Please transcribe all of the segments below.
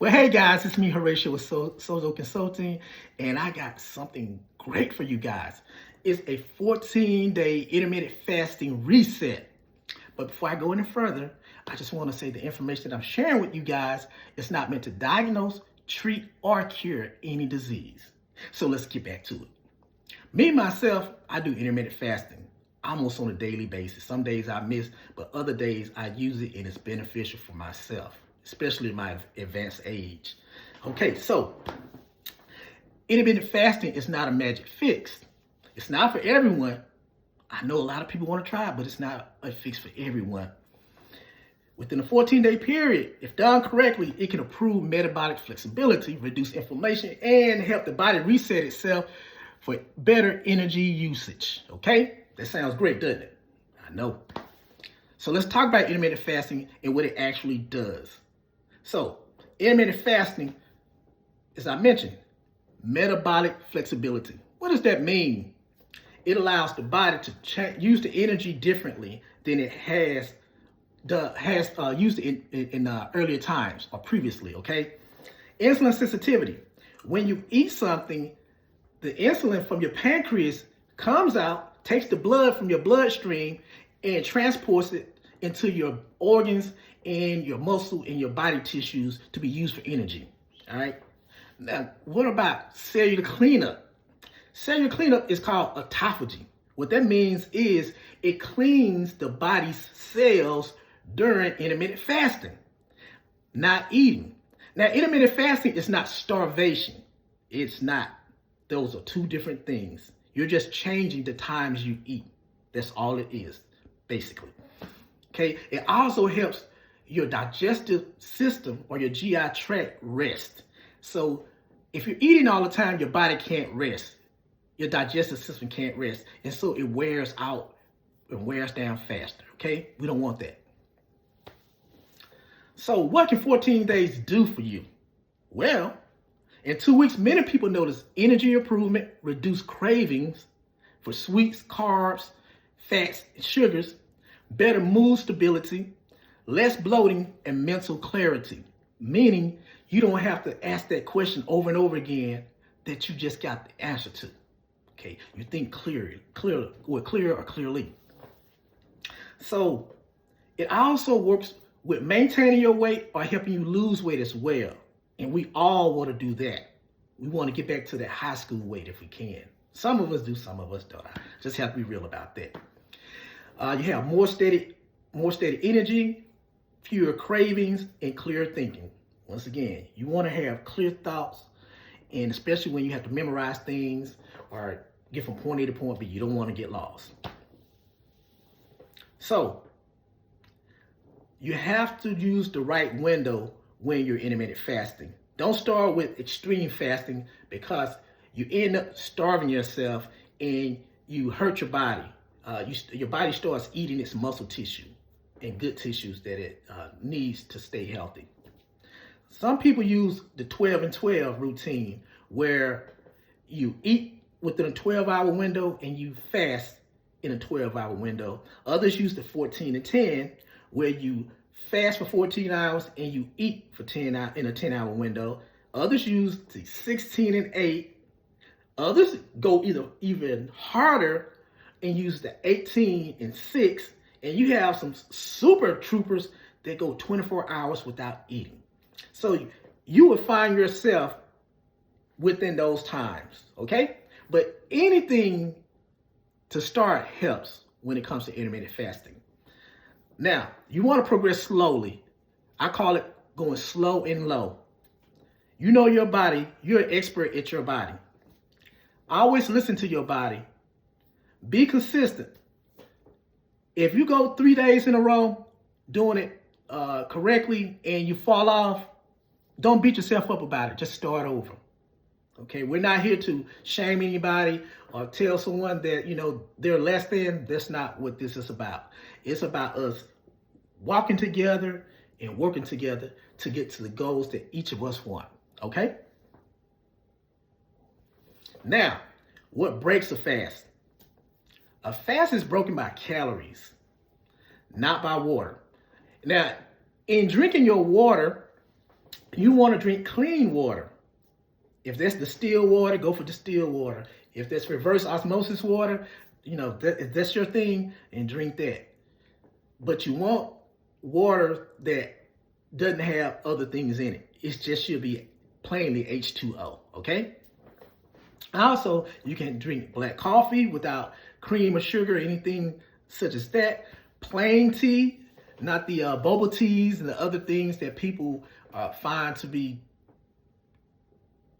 Well, hey guys, it's me, Horatio with Sozo Consulting, and I got something great for you guys. It's a 14-day intermittent fasting reset. But before I go any further, I just want to say the information that I'm sharing with you guys is not meant to diagnose, treat, or cure any disease. So let's get back to it. Me, myself, I do intermittent fasting almost on a daily basis. Some days I miss, but other days I use it and it's beneficial for myself, especially in my advanced age. Okay, so intermittent fasting is not a magic fix. It's not for everyone. I know a lot of people want to try it, but it's not a fix for everyone. Within a 14-day period, if done correctly, it can improve metabolic flexibility, reduce inflammation, and help the body reset itself for better energy usage. Okay? That sounds great, doesn't it? I know. So let's talk about intermittent fasting and what it actually does. So, intermittent fasting, as I mentioned, metabolic flexibility. What does that mean? It allows the body to use the energy differently than it has used it in earlier times or previously, okay? Insulin sensitivity. When you eat something, the insulin from your pancreas comes out, takes the blood from your bloodstream, and transports it into your organs and your muscle and your body tissues to be used for energy, all right? Now, what about cellular cleanup? Cellular cleanup is called autophagy. What that means is it cleans the body's cells during intermittent fasting, not eating. Now, intermittent fasting is not starvation. It's not. Those are two different things. You're just changing the times you eat. That's all it is, basically. Okay, it also helps your digestive system or your GI tract rest. So if you're eating all the time, your body can't rest. Your digestive system can't rest. And so it wears out and wears down faster, okay? We don't want that. So what can 14 days do for you? Well, in 2 weeks, many people notice energy improvement, reduced cravings for sweets, carbs, fats, and sugars, better mood stability, less bloating, and mental clarity. Meaning you don't have to ask that question over and over again that you just got the answer to. Okay, you think clearly. So it also works with maintaining your weight or helping you lose weight as well. And we all want to do that. We want to get back to that high school weight if we can. Some of us do, some of us don't. Just have to be real about that. You have more steady energy, fewer cravings, and clear thinking. Once again, you want to have clear thoughts, and especially when you have to memorize things or get from point A to point B, you don't want to get lost. So, you have to use the right window when you're intermittent fasting. Don't start with extreme fasting because you end up starving yourself and you hurt your body. Your body starts eating its muscle tissue and good tissues that it needs to stay healthy. Some people use the 12 and 12 routine where you eat within a 12-hour window and you fast in a 12-hour window. Others use the 14 and 10 where you fast for 14 hours and you eat for 10 hours in a 10-hour window. Others use the 16 and 8. Others go even harder and use the 18 and 6. And you have some super troopers that go 24 hours without eating. So you will find yourself within those times, okay? But anything to start helps when it comes to intermittent fasting. Now, you want to progress slowly. I call it going slow and low. You know your body. You're an expert at your body. Always listen to your body. Be consistent. If you go 3 days in a row doing it correctly and you fall off, don't beat yourself up about it. Just start over. Okay, we're not here to shame anybody or tell someone that, they're less than. That's not what this is about. It's about us walking together and working together to get to the goals that each of us want. Okay? Now, what breaks a fast? A fast is broken by calories, not by water. Now, in drinking your water, You want to drink clean water. If that's distilled water, go for distilled water. If that's reverse osmosis water, if that's your thing, and drink that. But you want water that doesn't have other things in it. It just should be plainly H2O, okay? Also, you can drink black coffee without cream or sugar or anything such as that. Plain tea, not the boba teas and the other things that people find to be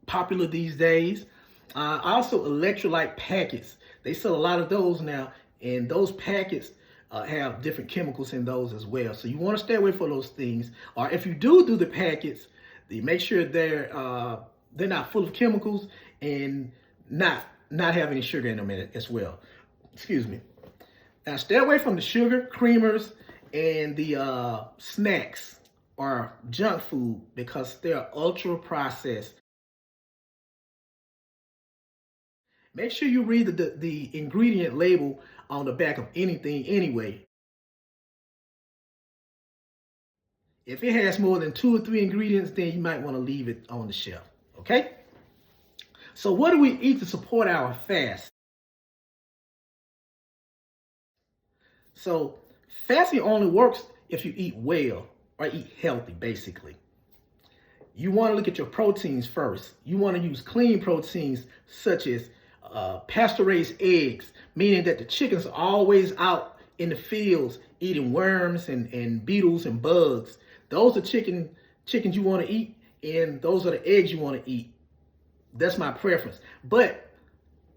popular these days. Also, electrolyte packets. They sell a lot of those now, and those packets have different chemicals in those as well. So you want to stay away from those things. Or if you do the packets, you make sure they're not full of chemicals and not have any sugar in them as well. Excuse me. Now stay away from the sugar, creamers, and the snacks or junk food because they're ultra processed. Make sure you read the ingredient label on the back of anything anyway. If it has more than 2 or 3 ingredients, then you might want to leave it on the shelf, okay? So what do we eat to support our fast? So fasting only works if you eat well or eat healthy, basically. You want to look at your proteins first. You want to use clean proteins such as pasture-raised eggs, meaning that the chickens are always out in the fields eating worms and beetles and bugs. Those are chickens you want to eat, and those are the eggs you want to eat. That's my preference. But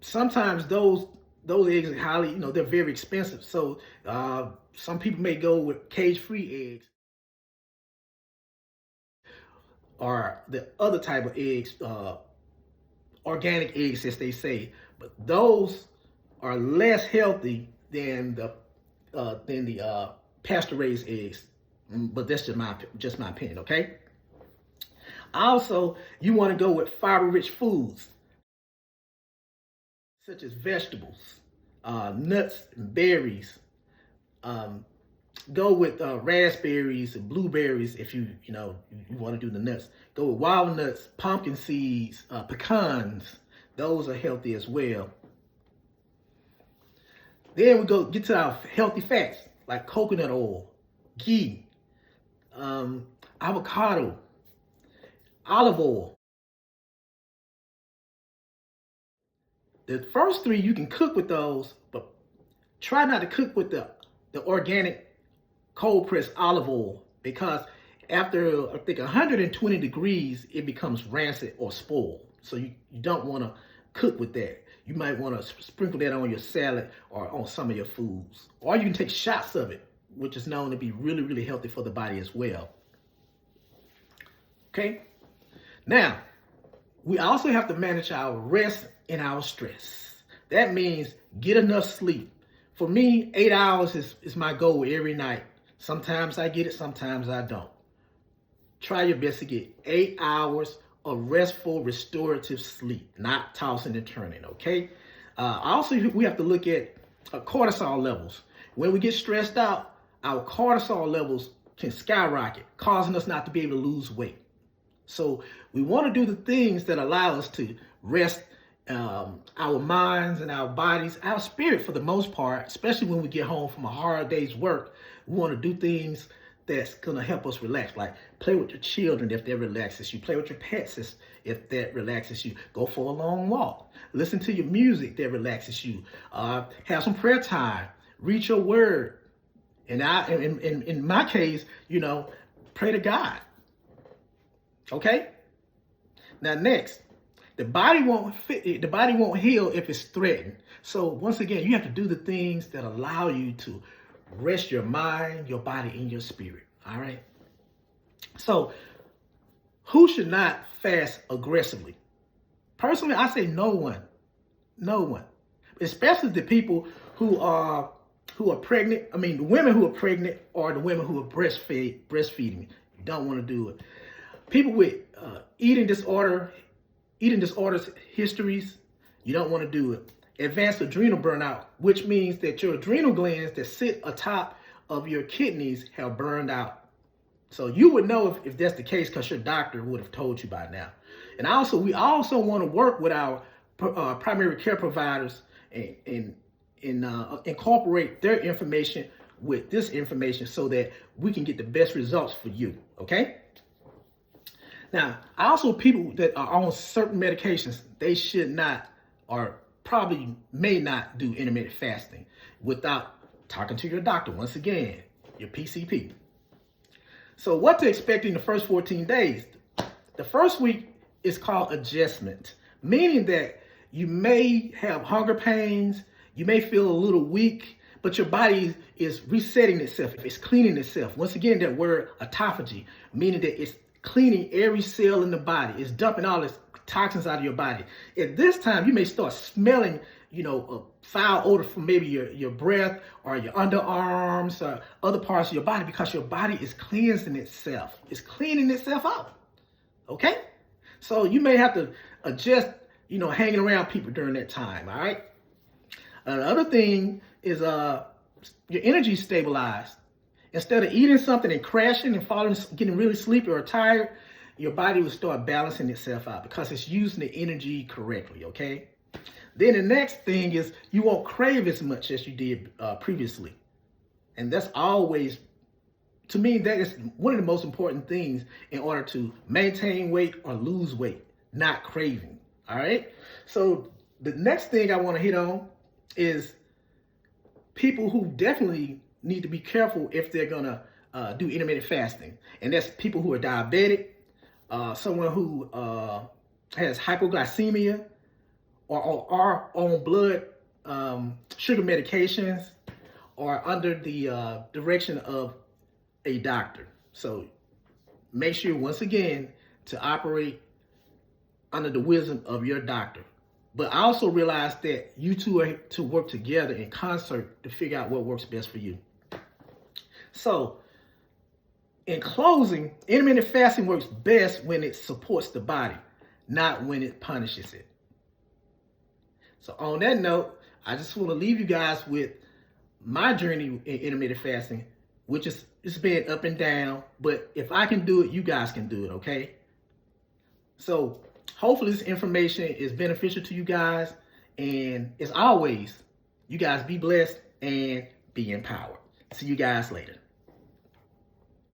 sometimes those eggs are highly, they're very expensive. So some people may go with cage-free eggs or the other type of eggs, organic eggs, as they say. But those are less healthy than the pasture-raised eggs. But that's just my opinion, okay? Also, you want to go with fiber-rich foods, such as vegetables, nuts, and berries. Go with raspberries and blueberries if you want to do the nuts. Go with walnuts, pumpkin seeds, pecans. Those are healthy as well. Then we get to our healthy fats like coconut oil, ghee, avocado, olive oil. The first 3 you can cook with those, but try not to cook with the organic cold pressed olive oil because after I think 120 degrees it becomes rancid or spoiled. So you don't want to cook with that. You might want to sprinkle that on your salad or on some of your foods. Or you can take shots of it, which is known to be really, really healthy for the body as well. Okay? Now, we also have to manage our rest and our stress. That means get enough sleep. For me, 8 hours is my goal every night. Sometimes I get it, sometimes I don't. Try your best to get 8 hours of restful, restorative sleep, not tossing and turning, okay? Also, we have to look at cortisol levels. When we get stressed out, our cortisol levels can skyrocket, causing us not to be able to lose weight. So we want to do the things that allow us to rest our minds and our bodies, our spirit for the most part, especially when we get home from a hard day's work. We want to do things that's going to help us relax, like play with your children if that relaxes you, play with your pets if that relaxes you, go for a long walk, listen to your music that relaxes you, have some prayer time, read your word, and in my case, pray to God. Okay? Now next, the body won't heal if it's threatened. So once again, you have to do the things that allow you to rest your mind, your body, and your spirit. All right? So who should not fast aggressively? Personally, I say no one. No one. Especially the people who are pregnant. I mean, the women who are pregnant or the women who are breastfeeding. You don't want to do it. People with eating disorders histories, you don't want to do it. Advanced adrenal burnout, which means that your adrenal glands that sit atop of your kidneys have burned out. So you would know if that's the case because your doctor would have told you by now. And we also want to work with our primary care providers and incorporate their information with this information so that we can get the best results for you. Okay. Now, also people that are on certain medications, they should not or probably may not do intermittent fasting without talking to your doctor. Once again, your PCP. So what to expect in the first 14 days? The first week is called adjustment, meaning that you may have hunger pains, you may feel a little weak, but your body is resetting itself. It's cleaning itself. Once again, that word autophagy, meaning that it's cleaning every cell in the body. It's dumping all its toxins out of your body. At this time, you may start smelling, a foul odor from maybe your breath or your underarms or other parts of your body because your body is cleansing itself. It's cleaning itself out. Okay? So you may have to adjust, hanging around people during that time. All right? Another thing is your energy stabilized. Instead of eating something and crashing and falling, getting really sleepy or tired, your body will start balancing itself out because it's using the energy correctly, okay? Then the next thing is you won't crave as much as you did previously. And that's always, to me, that is one of the most important things in order to maintain weight or lose weight, not craving, all right? So the next thing I want to hit on is people who definitely need to be careful if they're going to do intermittent fasting. And that's people who are diabetic, someone who has hypoglycemia, or are on blood sugar medications, or under the direction of a doctor. So make sure, once again, to operate under the wisdom of your doctor. But I also realize that you two are to work together in concert to figure out what works best for you. So, in closing, intermittent fasting works best when it supports the body, not when it punishes it. So on that note, I just want to leave you guys with my journey in intermittent fasting, which is, it's been up and down, but if I can do it, you guys can do it, okay? So hopefully this information is beneficial to you guys, and as always, you guys be blessed and be empowered. See you guys later.